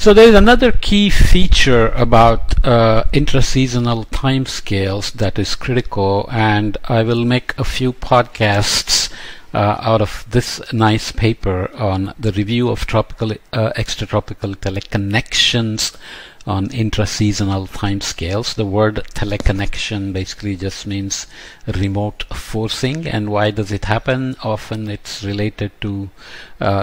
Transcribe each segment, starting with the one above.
So there is another key feature about intraseasonal timescales that is critical, and I will make a few podcasts out of this nice paper on the review of tropical extratropical teleconnections on intraseasonal timescales. The word teleconnection basically just means remote forcing. And why does it happen? Often it's related to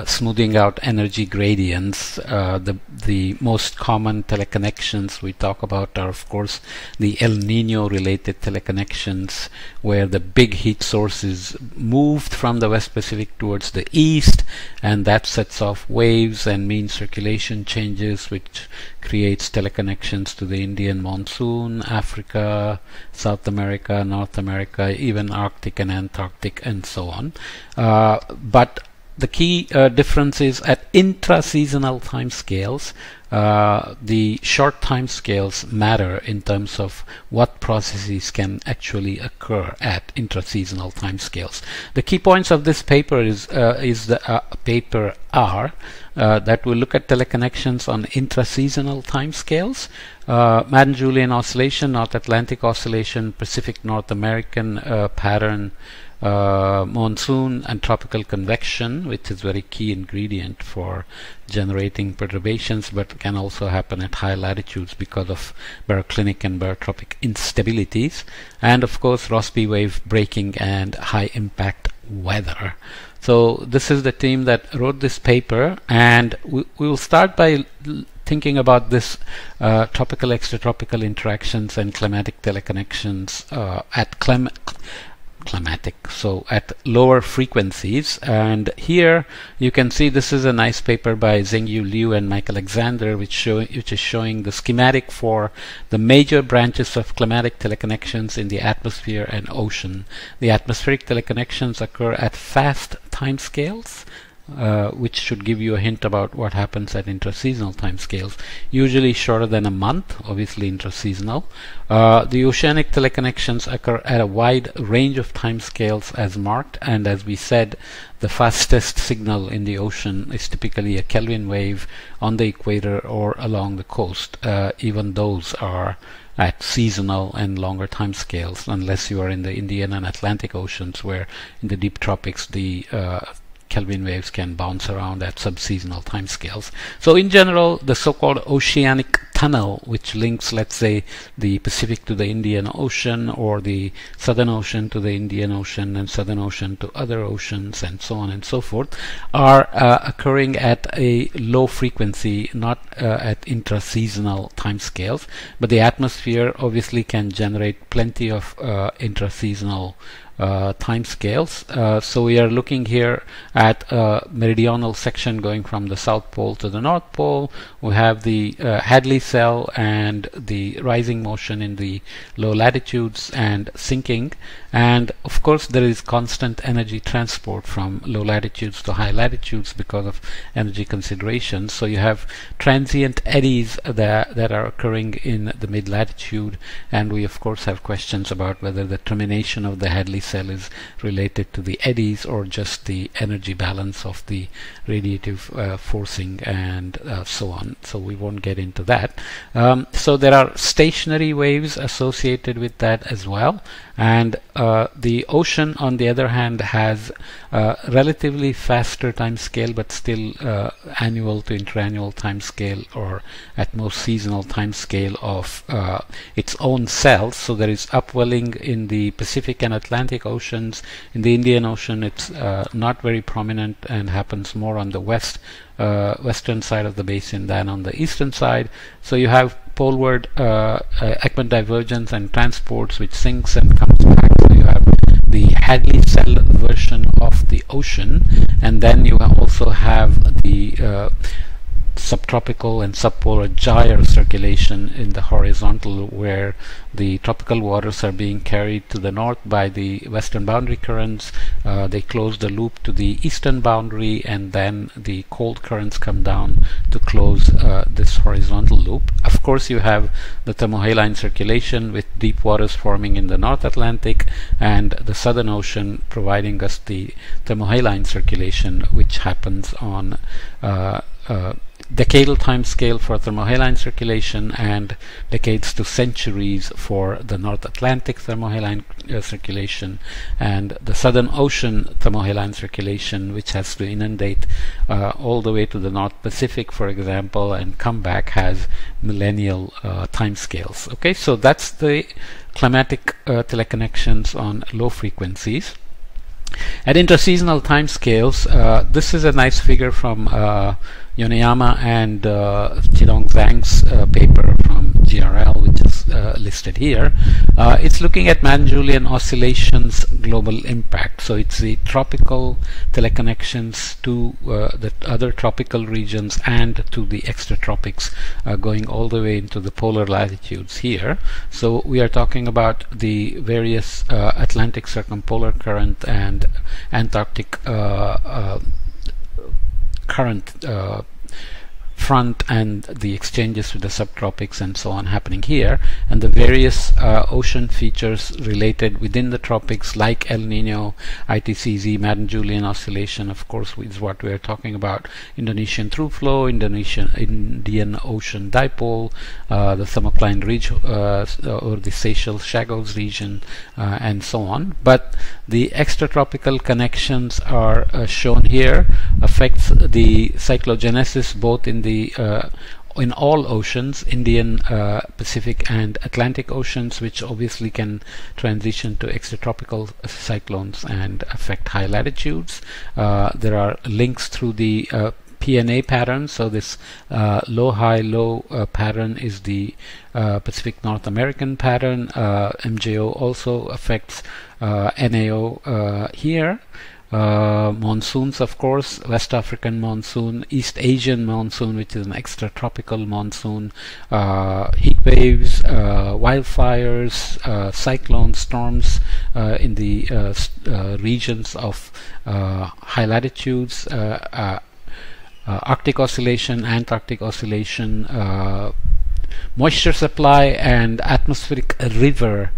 smoothing out energy gradients. The most common teleconnections we talk about are, of course, the El Nino related teleconnections, where the big heat source is moved from the West Pacific towards the east, and that sets off waves and mean circulation changes, which creates teleconnections to the Indian monsoon, Africa, South America, North America, even Arctic and Antarctic, and so on. But the key difference is at intraseasonal timescales, the short timescales matter in terms of what processes can actually occur at intraseasonal timescales. The key points of this paper is the paper R that will look at teleconnections on intraseasonal timescales, Madden-Julian oscillation, North Atlantic oscillation, Pacific North American pattern, monsoon and tropical convection, which is very key ingredient for generating perturbations, but can also happen at high latitudes because of baroclinic and barotropic instabilities, and of course Rossby wave breaking and high impact weather. So this is the team that wrote this paper, and we will start by thinking about this tropical extratropical interactions and climatic teleconnections at at lower frequencies. And here you can see this is a nice paper by Zhengyu Liu and Mike Alexander, which is showing the schematic for the major branches of climatic teleconnections in the atmosphere and ocean. The atmospheric teleconnections occur at fast timescales, which should give you a hint about what happens at intraseasonal timescales, usually shorter than a month, obviously intraseasonal. The oceanic teleconnections occur at a wide range of timescales as marked, and as we said, the fastest signal in the ocean is typically a Kelvin wave on the equator or along the coast. Even those are at seasonal and longer timescales, unless you are in the Indian and Atlantic Oceans, where in the deep tropics the Kelvin waves can bounce around at subseasonal timescales. So in general, the so-called oceanic tunnel, which links, let's say, the Pacific to the Indian Ocean, or the Southern Ocean to the Indian Ocean, and Southern Ocean to other oceans, and so on and so forth, are occurring at a low frequency, not at intraseasonal timescales. But the atmosphere obviously can generate plenty of intraseasonal timescales. So we are looking here at a meridional section going from the South Pole to the North Pole. We have the Hadley cell and the rising motion in the low latitudes and sinking, and of course there is constant energy transport from low latitudes to high latitudes because of energy considerations. So you have transient eddies that are occurring in the mid latitude, and we of course have questions about whether the termination of the Hadley cell is related to the eddies or just the energy balance of the radiative forcing and so on. So we won't get into that. So there are stationary waves associated with that as well, and the ocean on the other hand has relatively faster time scale, but still annual to interannual time scale, or at most seasonal time scale of its own cells. So there is upwelling in the Pacific and Atlantic Oceans. In the Indian Ocean it's not very prominent and happens more on the western side of the basin than on the eastern side. So you have poleward Ekman divergence and transports, which sinks and comes back. So you have the Hadley cell version of the ocean, and then you also have the subtropical and subpolar gyre circulation in the horizontal, where the tropical waters are being carried to the north by the western boundary currents. They close the loop to the eastern boundary, and then the cold currents come down to close this horizontal loop. Of course, you have the thermohaline circulation with deep waters forming in the North Atlantic, and the Southern Ocean providing us the thermohaline circulation, which happens on decadal time scale for thermohaline circulation and decades to centuries for the North Atlantic thermohaline circulation, and the Southern Ocean thermohaline circulation, which has to inundate all the way to the North Pacific, for example, and come back, has millennial time scales. Okay, so that's the climatic teleconnections on low frequencies. At interseasonal timescales, this is a nice figure from Yoneyama and Qidong Zhang's paper from GRL, which is listed here. It's looking at Madden-Julian oscillations global impact. So it's the tropical teleconnections to the other tropical regions and to the extratropics, going all the way into the polar latitudes here. So we are talking about the various Atlantic circumpolar current and Antarctic current front, and the exchanges with the subtropics and so on happening here, and the various ocean features related within the tropics like El Nino, ITCZ, Madden-Julian oscillation, of course, is what we are talking about, Indonesian through flow, Indian Ocean dipole, the Thermocline Ridge or the Seychelles Chagos region, and so on. But the extratropical connections are shown here, affects the cyclogenesis both in the in all oceans, Indian, Pacific and Atlantic oceans, which obviously can transition to extratropical cyclones and affect high latitudes. There are links through the PNA pattern. So this low high low pattern is the Pacific North American pattern. MJO also affects NAO here. Monsoons, of course, West African monsoon, East Asian monsoon, which is an extratropical monsoon, heat waves, wildfires, cyclones, storms in the regions of high latitudes, Arctic oscillation, Antarctic oscillation, moisture supply and atmospheric river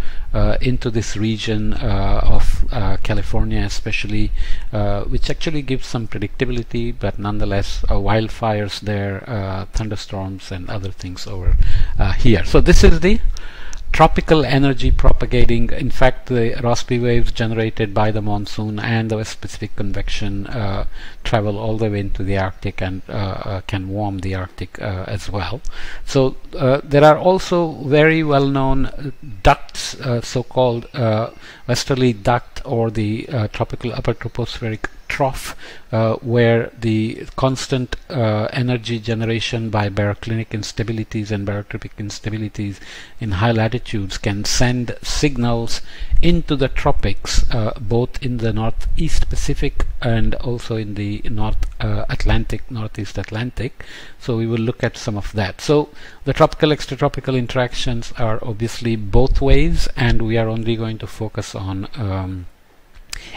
into this region of California especially, which actually gives some predictability, but nonetheless wildfires there, thunderstorms and other things over here. So this is the tropical energy propagating. In fact, the Rossby waves generated by the monsoon and the West Pacific convection travel all the way into the Arctic and can warm the Arctic as well. So there are also very well known ducts, so-called westerly duct or the tropical upper tropospheric trough, where the constant energy generation by baroclinic instabilities and barotropic instabilities in high latitudes can send signals into the tropics, both in the northeast Pacific and also in the northeast Atlantic. So we will look at some of that. So the tropical extratropical interactions are obviously both ways, and we are only going to focus on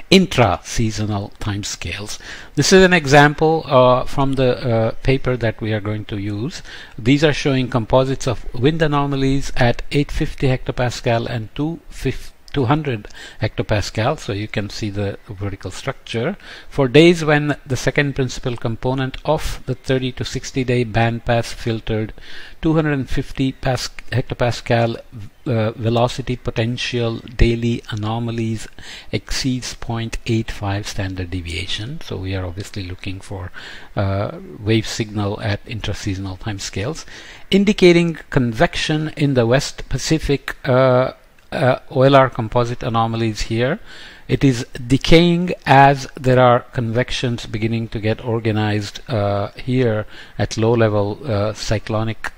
intra-seasonal timescales. This is an example from the paper that we are going to use. These are showing composites of wind anomalies at 850 hectopascal and 200 hectopascal, so you can see the vertical structure for days when the second principal component of the 30 to 60 day bandpass filtered 250 hectopascal velocity potential daily anomalies exceeds 0.85 standard deviation. So we are obviously looking for wave signal at intraseasonal timescales, indicating convection in the West Pacific. OLR composite anomalies here. It is decaying as there are convections beginning to get organized here at low level cyclonic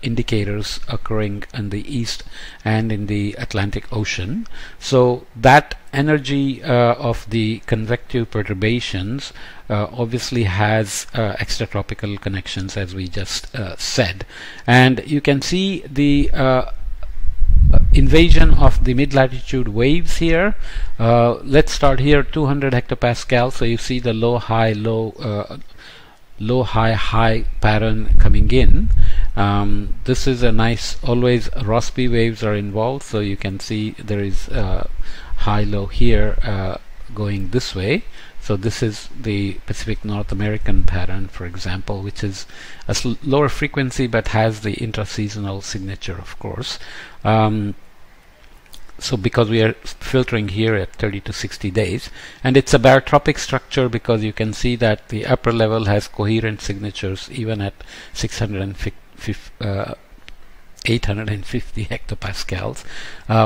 indicators occurring in the east and in the Atlantic Ocean. So that energy of the convective perturbations obviously has extratropical connections, as we just said, and you can see the invasion of the mid-latitude waves here. Let's start here, 200 hectopascal. So you see the low high low low high high pattern coming in. This is a nice, always Rossby waves are involved, so you can see there is high low here going this way. So this is the Pacific North American pattern, for example, which is a lower frequency but has the intra-seasonal signature, of course. So because we are filtering here at 30 to 60 days, and it's a barotropic structure because you can see that the upper level has coherent signatures even at 850 hectopascals.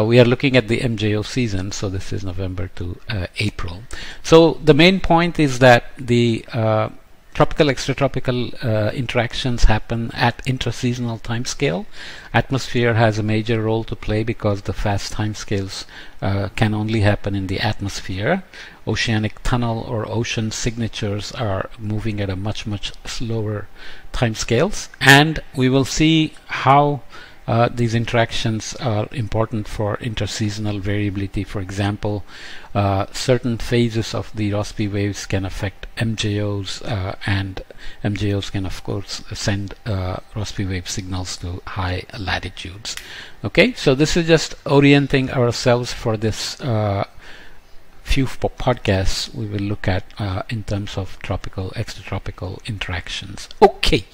We are looking at the MJO season, so this is November to April. So the main point is that the tropical extratropical interactions happen at intraseasonal timescale. Atmosphere has a major role to play because the fast timescales can only happen in the atmosphere. Oceanic tunnel or ocean signatures are moving at a much slower timescales, and we will see how these interactions are important for interseasonal variability. For example, certain phases of the Rossby waves can affect MJOs, and MJOs can of course send Rossby wave signals to high latitudes. Okay, so this is just orienting ourselves for this few podcasts we will look at in terms of tropical extratropical interactions. Okay.